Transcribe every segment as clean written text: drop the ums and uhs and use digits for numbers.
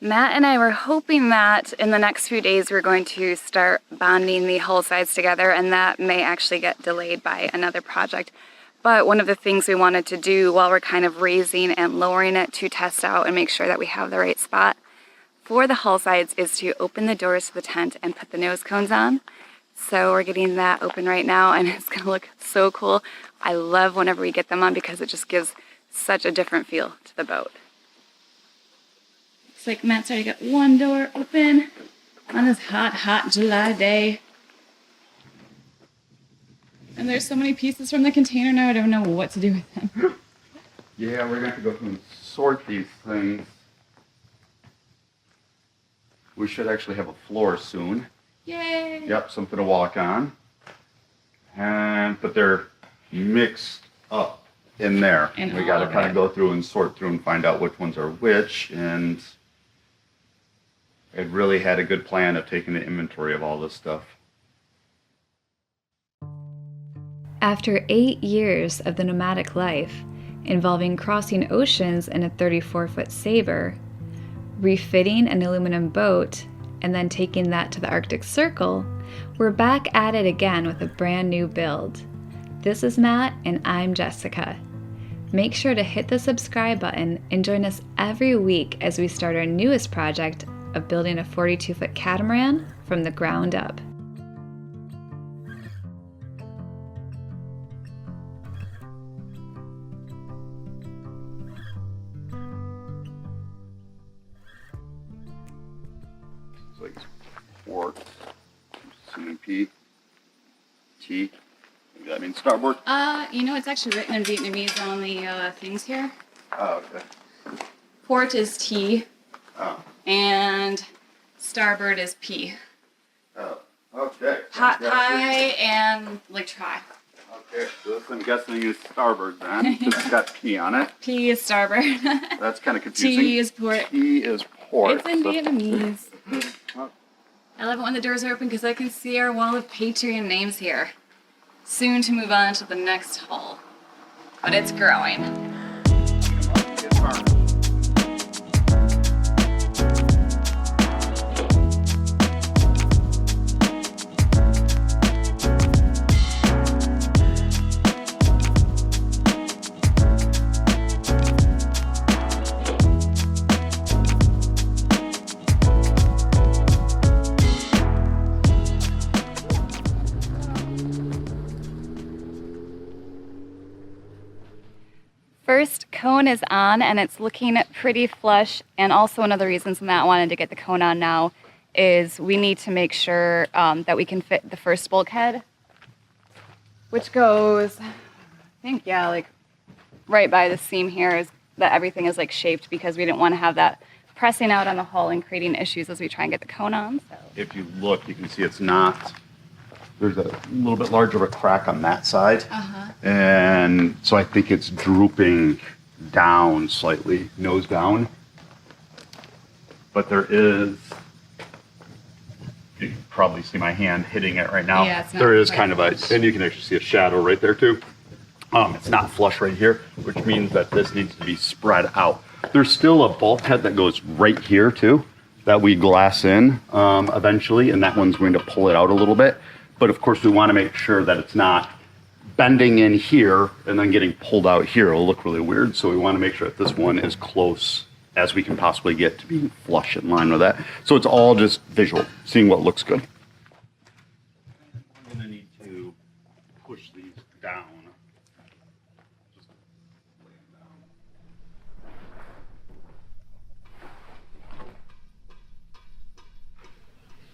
Matt and I were hoping that in the next few days we're going to start bonding the hull sides together, and that may actually get delayed by another project. But one of the things we wanted to do while we're kind of raising and lowering it to test out and make sure that we have the right spot for the hull sides is to open the doors to the tent and put the nose cones on. So we're getting that open right now, and it's gonna look so cool. I love whenever we get them on because it just gives such a different feel to the boat. Looks like Matt's already got one door open on this hot, hot July day. And there's so many pieces from the container now, I don't know what to do with them. Yeah, we're gonna have to go through and sort these things. We should actually have a floor soon. Yay! Yep, something to walk on. But they're mixed up in there. In We all gotta of kind it. of go through and sort through and find out which ones are which. And it really had a good plan of taking an inventory of all this stuff. After 8 years of the nomadic life, involving crossing oceans in a 34-foot Sabre, refitting an aluminum boat, and then taking that to the Arctic Circle, we're back at it again with a brand new build. This is Matt, and I'm Jessica. Make sure to hit the subscribe button and join us every week as we start our newest project of building a 42-foot catamaran from the ground up. It's like port, assuming P, T. Maybe that means starboard. You know, it's actually written in Vietnamese on the things here. Oh, okay. Port is T, Oh, and starboard is P. oh, okay. Hot, Yeah, high, and like try. okay, so this I'm guessing is starboard then, because it's got P on it. P is starboard. That's kind of confusing. T is port. T is port. It's in so- Vietnamese. Oh, I love it when the doors are open because I can see our wall of Patreon names here. Soon to move on to the next hull. But it's growing. get started. First cone is on and it's looking pretty flush, and also one of the reasons Matt wanted to get the cone on now is we need to make sure that we can fit the first bulkhead, which goes, I think, yeah, like right by the seam here, is that everything is like shaped because we didn't want to have that pressing out on the hull and creating issues as we try and get the cone on. So. If you look, you can see it's not, there's a little bit larger of a crack on that side. And so I think it's drooping down slightly, nose down. But there is, you can probably see my hand hitting it right now. Yeah, it's not there is quite kind of a, flush. and you can actually see a shadow right there too. It's not flush right here, which means that this needs to be spread out. There's still a bulkhead that goes right here too, that we glass in eventually, and that one's going to pull it out a little bit. But of course we want to make sure that it's not bending in here and then getting pulled out here. It'll look really weird. So we want to make sure that this one is close as we can possibly get to being flush in line with that. So it's all just visual, seeing what looks good. I'm going to need to push these down. Just lay them down.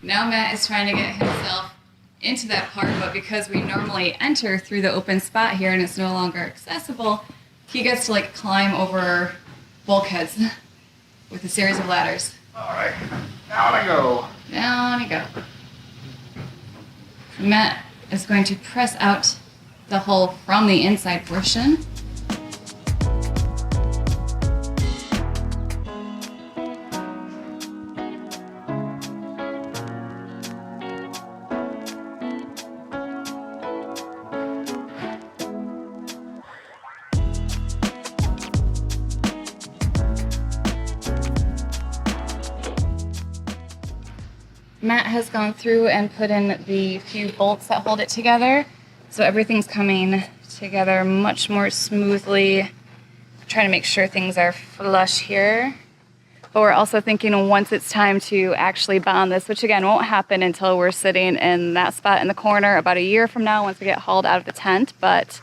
Now Matt is trying to get himself into that part, but because we normally enter through the open spot here and it's no longer accessible, he gets to like climb over bulkheads with a series of ladders. All right, down I go. Down you go. Matt is going to press out the hull from the inside portion. Matt has gone through and put in the few bolts that hold it together. So everything's coming together much more smoothly. Trying to make sure things are flush here. But we're also thinking once it's time to actually bond this, which again won't happen until we're sitting in that spot in the corner about a year from now once we get hauled out of the tent. But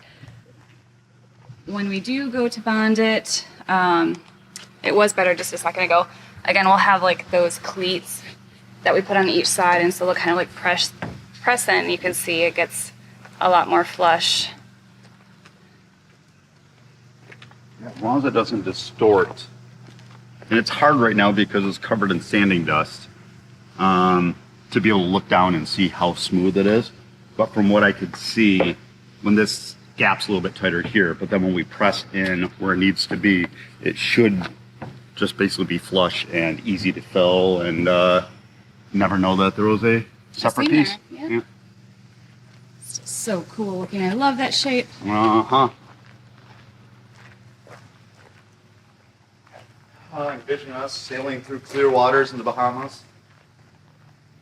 when we do go to bond it, it was better just a second ago. Again, we'll have like those cleats that we put on each side, and so they'll kind of like press in. You can see it gets a lot more flush. Yeah, as long as it doesn't distort. And it's hard right now because it's covered in sanding dust to be able to look down and see how smooth it is. But from what I could see, when this gap's a little bit tighter here, but then when we press in where it needs to be, it should just basically be flush and easy to fill, and never know that there was a separate piece. Yeah. It's just so cool looking. I love that shape. Uh-huh. Envision us sailing through clear waters in the Bahamas,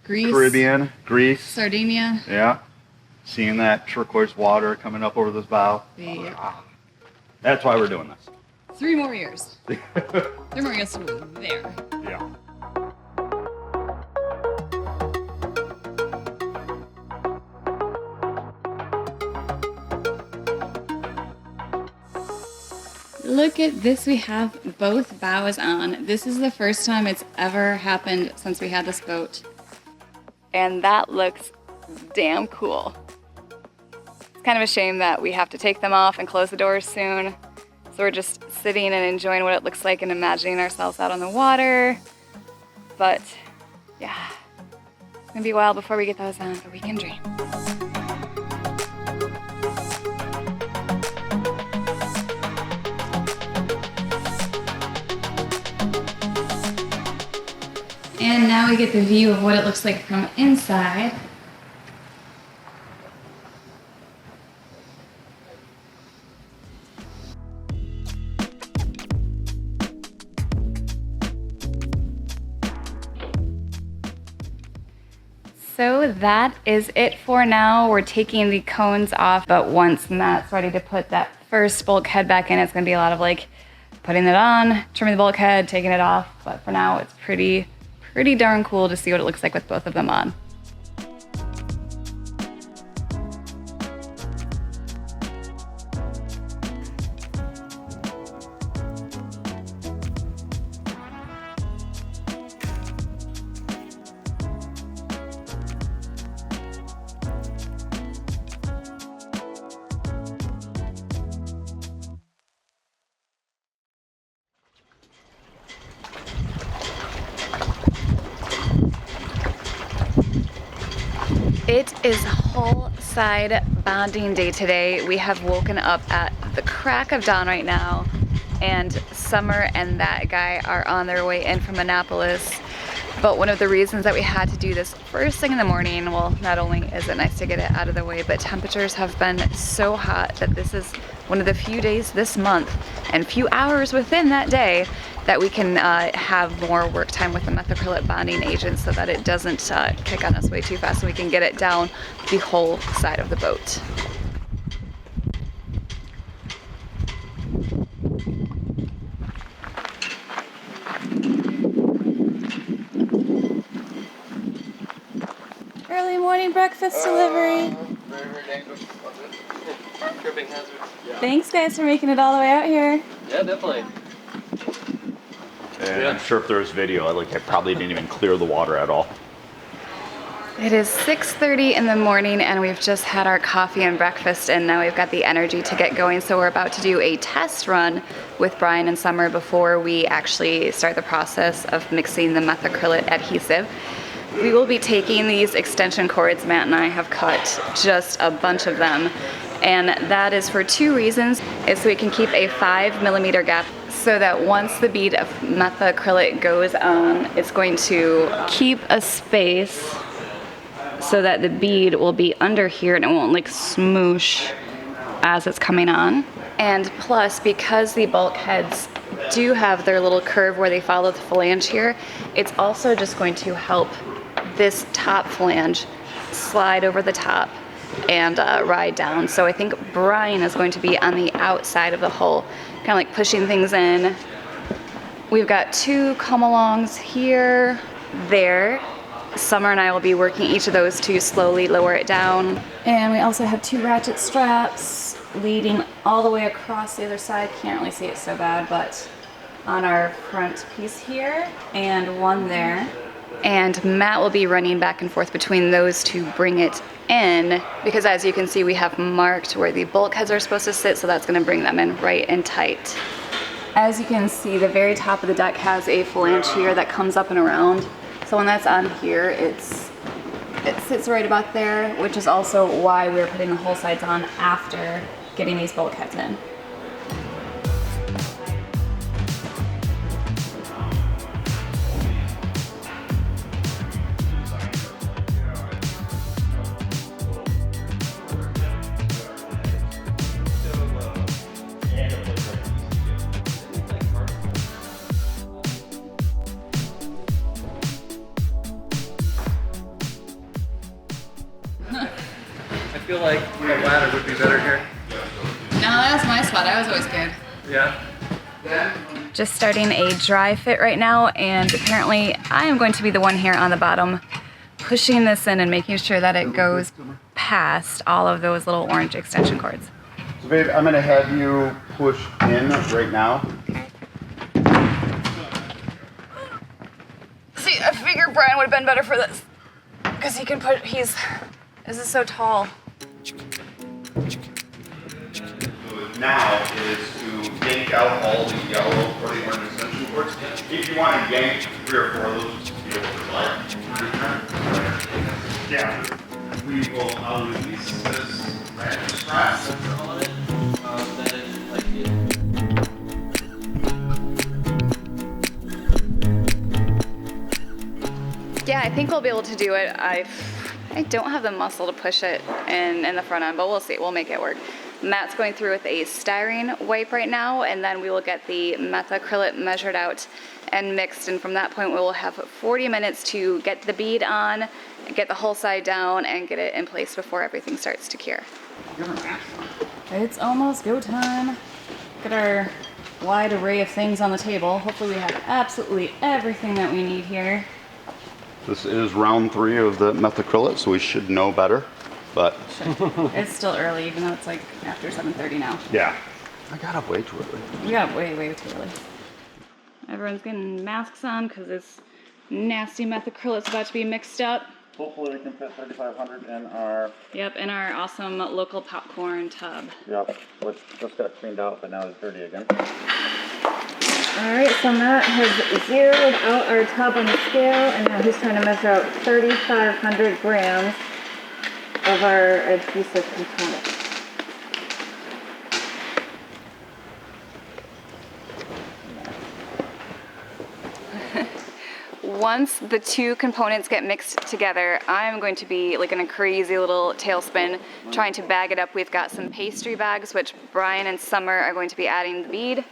Greece, Caribbean, Greece. Sardinia. Yeah. Seeing that turquoise water coming up over this bow. Yeah. That's why we're doing this. 3 more years. 3 more years to move there. Yeah. Look at this, we have both bows on. This is the first time it's ever happened since we had this boat. And that looks damn cool. It's kind of a shame that we have to take them off and close the doors soon. So we're just sitting and enjoying what it looks like and imagining ourselves out on the water. But yeah, it's gonna be a while before we get those on, but we can dream. And now we get the view of what it looks like from inside. So that is it for now. We're taking the cones off, but once Matt's ready to put that first bulkhead back in, it's gonna be a lot of like putting it on, trimming the bulkhead, taking it off. But for now, it's pretty darn cool to see what it looks like with both of them on. It is hull side bonding day today. We have woken up at the crack of dawn right now, and Summer and that guy are on their way in from Annapolis. But one of the reasons that we had to do this first thing in the morning, well, not only is it nice to get it out of the way, but temperatures have been so hot that this is one of the few days this month and few hours within that day that we can have more work time with the methacrylate bonding agent so that it doesn't kick on us way too fast, and we can get it down the whole side of the boat. Early morning breakfast delivery. Very dangerous. Tripping hazard. Yeah. Thanks guys for making it all the way out here. Yeah, definitely. And I'm sure if there's video, I probably didn't even clear the water at all. It is 6:30 in the morning and we've just had our coffee and breakfast, and now we've got the energy to get going. So we're about to do a test run with Brian and Summer before we actually start the process of mixing the methacrylate adhesive. We will be taking these extension cords. Matt and I have cut just a bunch of them, and that is for 2 reasons. Is so we can keep a 5mm gap so that once the bead of methacrylate goes on, it's going to keep a space so that the bead will be under here and it won't like smoosh as it's coming on. And plus, because the bulkheads do have their little curve where they follow the flange here, it's also just going to help this top flange, slide over the top, and ride down. So I think Brian is going to be on the outside of the hull, kind of like pushing things in. We've got 2 come-alongs here, there. Summer and I will be working each of those to slowly lower it down. And we also have 2 ratchet straps leading all the way across the other side. Can't really see it so bad, but on our front piece here, and 1 there. And Matt will be running back and forth between those to bring it in, because as you can see, we have marked where the bulkheads are supposed to sit, so that's going to bring them in right and tight. As you can see, the very top of the deck has a flange here that comes up and around. So when that's on here, it sits right about there, which is also why we're putting the hull sides on after getting these bulkheads in. I feel like the ladder would be better here. No, that's my spot. I was always good. Yeah. Just starting a dry fit right now, and apparently I am going to be the one here on the bottom pushing this in and making sure that it goes past all of those little orange extension cords. So babe, I'm gonna have you push in right now. See, I figured Brian would have been better for this, because he can put, this is so tall. Now is to yank out all the yellow or the orange extension cords. If you want to yank 3 or 4 of those, just feel like. Yeah, we will release this ratchet strap. Yeah, I think we'll be able to do it. I don't have the muscle to push it in the front end, but we'll see. We'll make it work. Matt's going through with a styrene wipe right now, and then we will get the methacrylate measured out and mixed, and from that point we will have 40 minutes to get the bead on, get the hull side down, and get it in place before everything starts to cure. It's almost go time. Got our wide array of things on the table. Hopefully we have absolutely everything that we need here. This is round 3 of the methacrylate, so we should know better, but... It's still early, even though it's like after 7:30 now. Yeah. I got up way too early. We got up way too early. Everyone's getting masks on because this nasty methacrylate's about to be mixed up. Hopefully we can fit 3,500 in our... Yep, in our awesome local popcorn tub. Yep, which just got cleaned out, but now it's dirty again. Alright, so Matt has zeroed out our tub on the scale, and now he's trying to measure out 3,500 grams of our adhesive component. Once the 2 components get mixed together, I'm going to be like in a crazy little tailspin trying to bag it up. We've got some pastry bags, which Brian and Summer are going to be adding the bead.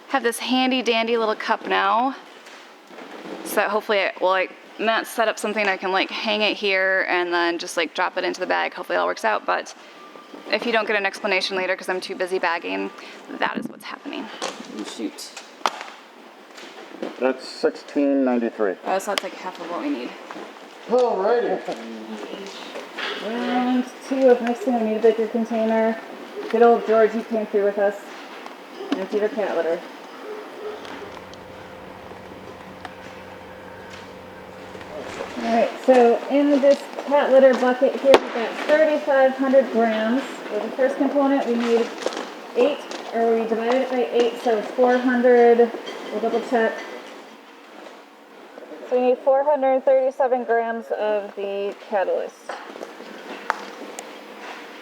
Have this handy dandy little cup now, so that hopefully it will, like, Matt set up something I can like hang it here and then just like drop it into the bag. Hopefully it all works out, but if you don't get an explanation later because I'm too busy bagging, that is what's happening. Shoot. That's $16.93. Oh, so that's like half of what we need. Alrighty. Round 2 of mixing. I need a bigger container. Good old George, he came through with us. Empty the cat litter. Alright, so in this cat litter bucket here, we've got 3,500 grams. For the first component, we need 8, or we divided it by 8, so 400. We'll double check. So we need 437 grams of the catalyst.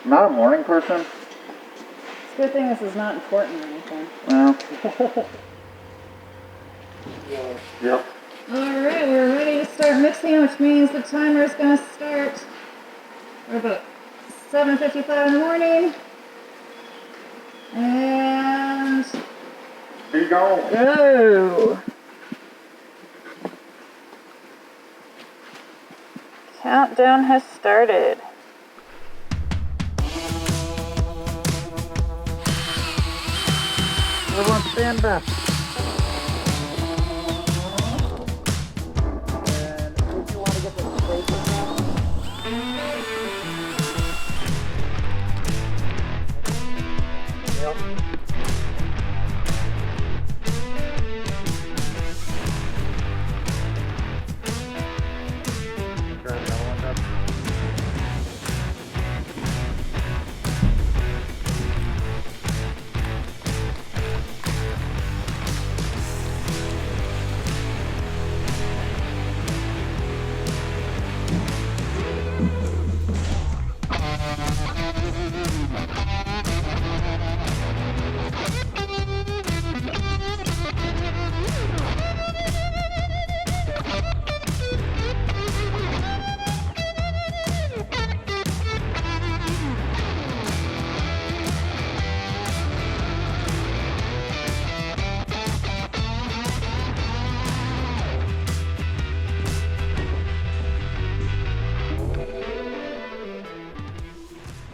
Not a morning person. It's a good thing this is not important or anything. Well. Yep. Alright, we're ready to start mixing, which means the timer is going to start. We're about 7:55 in the morning. And Here you go. go! Countdown has started. Everyone stand back. And if you want to get the spaces now. Yep. Turn the other one up.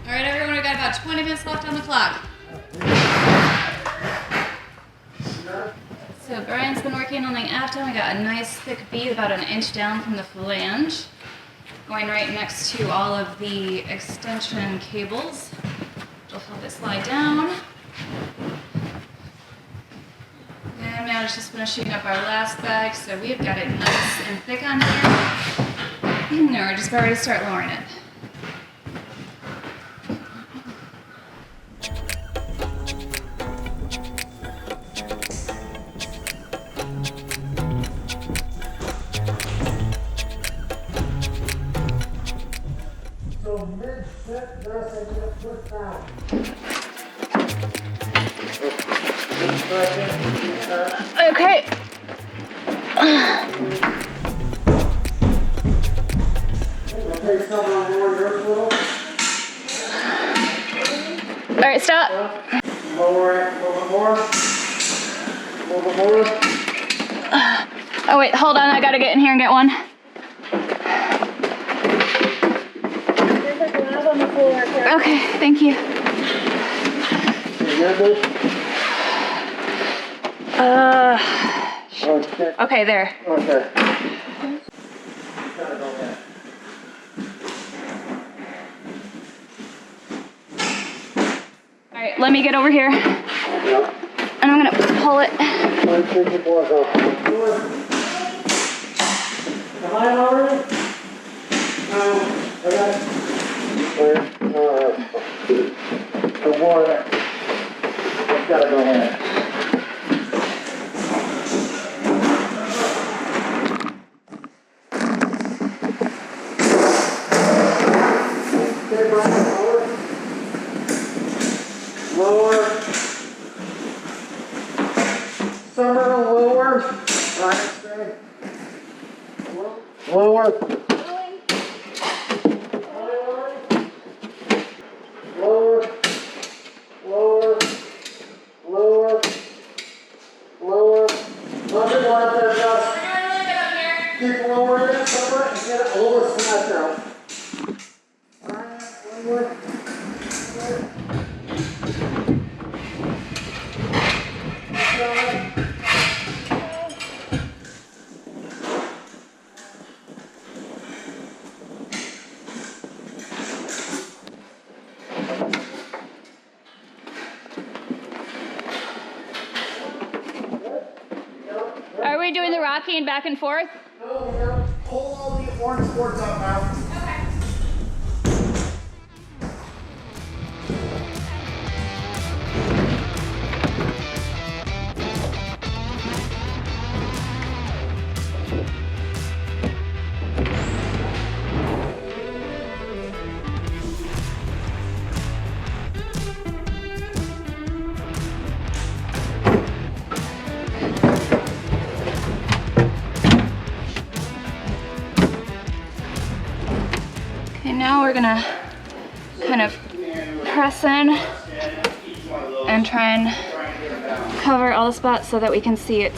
All right, everyone, we got about 20 minutes left on the clock. So Brian's been working on the aft end. We got a nice thick bead about an inch down from the flange, going right next to all of the extension cables. We'll help it slide down. And managed to finish shooting up our last bag, so we've got it nice and thick on here. Now we're just about ready to start lowering it. So mid-sit, there's a good foot down. Okay. Okay, someone lower yours a little. All right, stop. Lower it a little bit more. A little bit more. Oh wait, hold on. I gotta get in here and get one. There's a glove on the floor. Okay, thank you. You good, dude? Okay. Okay, there. Okay. Gotta go back. All right, let me get over here, Yep. and I'm gonna pull it. Let's take the boys off. Am I already? No. I got it. Clear. The water. It's gotta go in. Okay, Brian, lower. Lower. Summer lower. Right, stay. Lower. Lower. Lower. Lower. Lower. Nothing more up there, Josh. Keep lowering it, summer, and get it a little smash out. Alright, one more. Are we doing the rocking back and forth? No, we gotta pull all the orange boards up now. Okay, now we're gonna kind of press in and try and cover all the spots so that we can see it.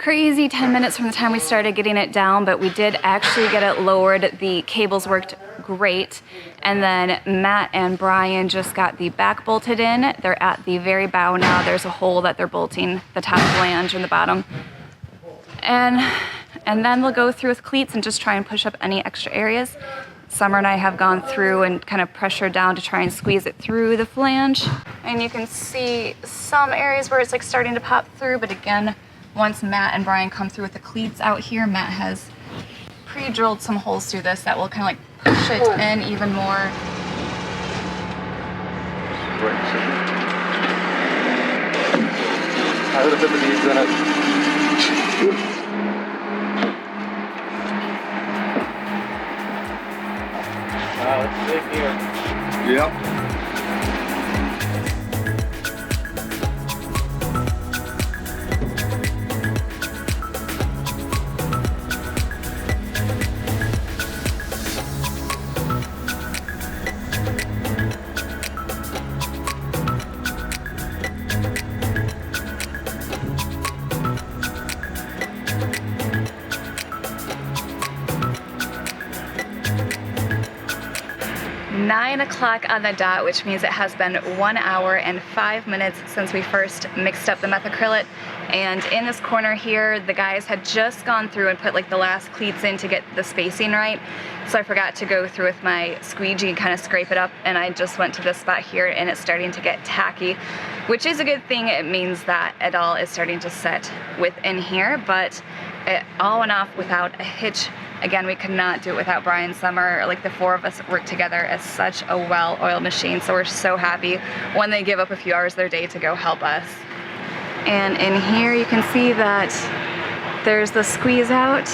crazy 10 minutes from the time we started getting it down, but we did actually get it lowered. The cables worked great. And then Matt and Brian just got the back bolted in. They're at the very bow now. There's a hole that they're bolting the top flange and the bottom. And then we'll go through with cleats and just try and push up any extra areas. Summer and I have gone through and kind of pressured down to try and squeeze it through the flange. And you can see some areas where it's like starting to pop through, but again, once Matt and Brian come through with the cleats out here, Matt has pre-drilled some holes through this that will kind of like push it in even more. I would have put the beads in it. Wow, it's big here. Yep. Nine o'clock on the dot, which means it has been 1 hour and 5 minutes since we first mixed up the methacrylate. And in this corner here, the guys had just gone through and put like the last cleats in to get the spacing right. So I forgot to go through with my squeegee and kind of scrape it up, and I just went to this spot here and it's starting to get tacky, which is a good thing. It means that it all is starting to set within here, but it all went off without a hitch. Again, we could not do it without Brian Summer. Like, the four of us work together as such a well-oiled machine, so we're so happy when they give up a few hours of their day to go help us. And in here you can see that there's the squeeze out.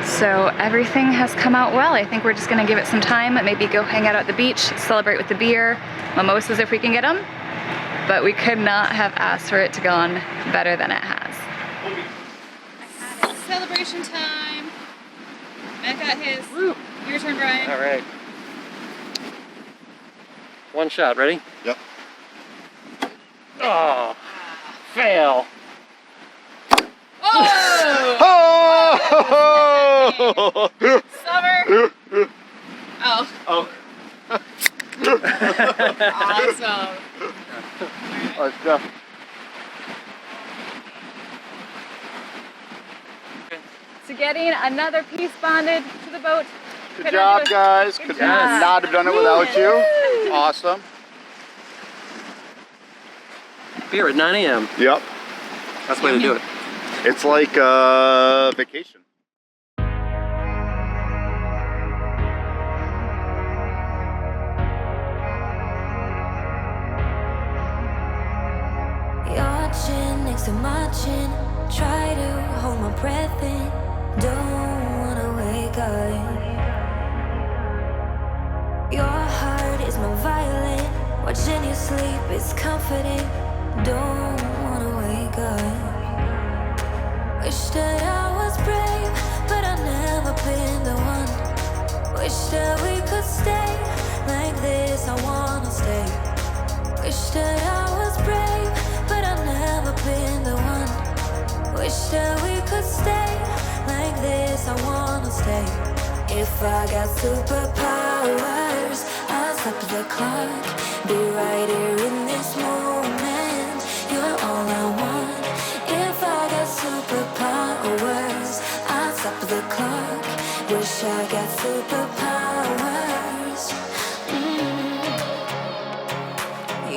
So everything has come out well. I think we're just gonna give it some time, maybe go hang out at the beach, celebrate with the beer, mimosas if we can get them. But we could not have asked for it to go on better than it has. Celebration time. Matt got his. Woo. Your turn, Brian. All right. One shot. Ready? Yep. Oh, fail. Oh! Oh! Summer. Oh. Oh. Awesome. Let's go. So getting another piece bonded to the boat. Good job, guys. Could not have done it without you. Awesome. Here at 9 a.m. Yep. That's the way to do it. It's like vacation. Your chin next to my chin. Try to hold my breath in. Don't wanna wake up. Your heart is my violin. Watching you sleep is comforting. Don't wanna wake up. Wish that I was brave, but I've never been the one. Wish that we could stay like this. I wanna stay. Wish that I was brave, but I've never been the one. Wish that we could stay like this. I wanna stay. If I got superpowers, I'll stop the clock. Be right here in this moment. You're all I want. If I got superpowers, I'll stop the clock. Wish I got superpowers.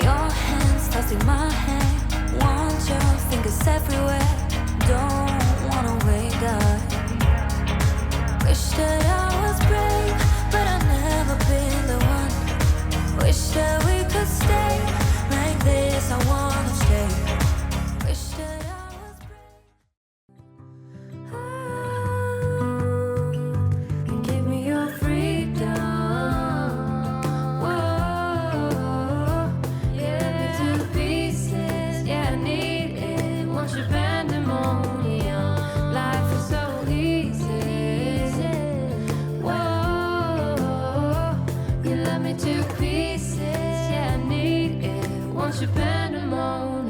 Your hands touching my hand. Want your fingers everywhere. Don't wanna wake up. Wish that I was brave, but I've never been the one. Wish that we could stay like this. I wanna stay. Wish that I was brave. Oh, give me your freedom. Whoa, yeah, me to pieces. Yeah, I need it. Want your pandemonium. Life is so easy. Whoa, you love me to pieces. Yeah, I need it. Want your pandemonium.